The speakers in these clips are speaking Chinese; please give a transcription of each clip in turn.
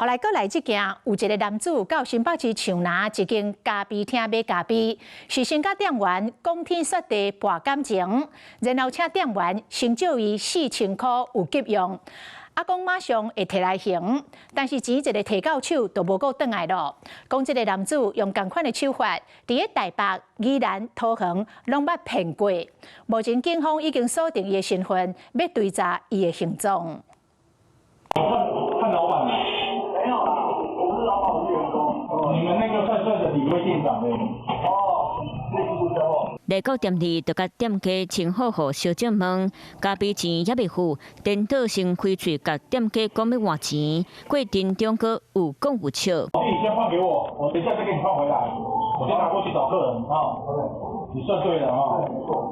後來閣來這件，有一個男子到新北市長拿一間咖啡廳買咖啡，是先甲店員講天說地博感情，然後請店員先借伊4000塊有急用，講馬上會摕來還，但是錢一個摕到手就無夠轉來咯。講這個男子用同款的手法，佇咧台北、宜蘭、桃園攏捌騙過。目前警方已經鎖定伊的身份，要追查伊的行蹤。看老闆了？沒有啦，我不是老闆，我是員工。你們那個帥帥的李威店長呢？哦，那是不錯。來到店裡，就甲店家稱好互小姐問，咖啡錢也未付，顛倒先開嘴甲店家講要換錢，過程中閣有講有笑。你先換給我，我等一下再給你換回來。我先拿過去找客人啊。你算對了啊，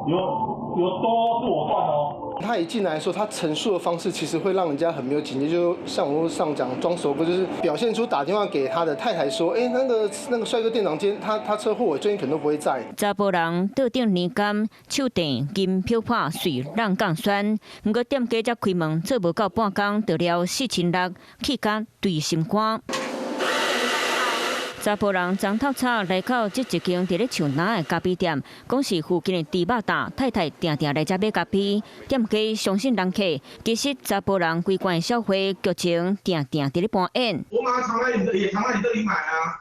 有多是我算哦。他一進來的時候，他陳述的方式其實會讓人家很沒有警覺，就像網絡上講裝熟哥，就是表現出打電話給他的太太說，那個帥哥店長今天他車禍，我最近可能都不會在。查甫人倒頂年金，手提金票破隨人講酸，不過店家才開門做無到半工，得了4600，氣甲對心肝。查甫人張透炒來到這一間佇咧樹林的咖啡店，講是附近的豬肉檔，太太定定來遮買咖啡。店家相信人客，其實查甫人規貫的消費劇情定定佇咧扮演。我馬上藏在你這裡買啊。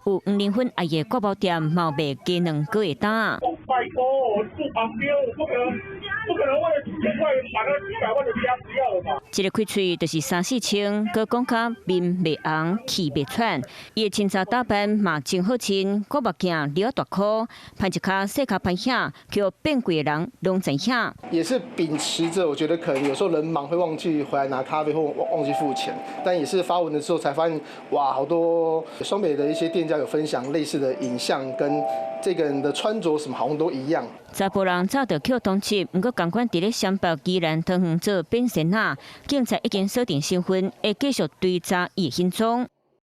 有黃連粉阿爺國寶店冒賣雞卵糕的單。拜託，我住旁邊，我不可能為了幾千塊把那幾百萬的家不要了吧？一個開喙就是3-4千，佮講甲面袂紅，氣袂喘。伊的清早打扮嘛真好看，個目鏡了大顆，攀一卡細卡攀響，叫變貴的人攏知影。也是秉持着，我覺得可能有時候人忙會忘記回來拿咖啡或忘記付錢，但也是發文的時候才發現，哇，好多雙北的一些店家有分享類似的影像，跟這個人的穿着什麼好像都一樣。查甫人早就扣通緝，不過同款佇咧湘北宜蘭桃園做變身啊，警察已經鎖定身份，會繼續追查伊行蹤。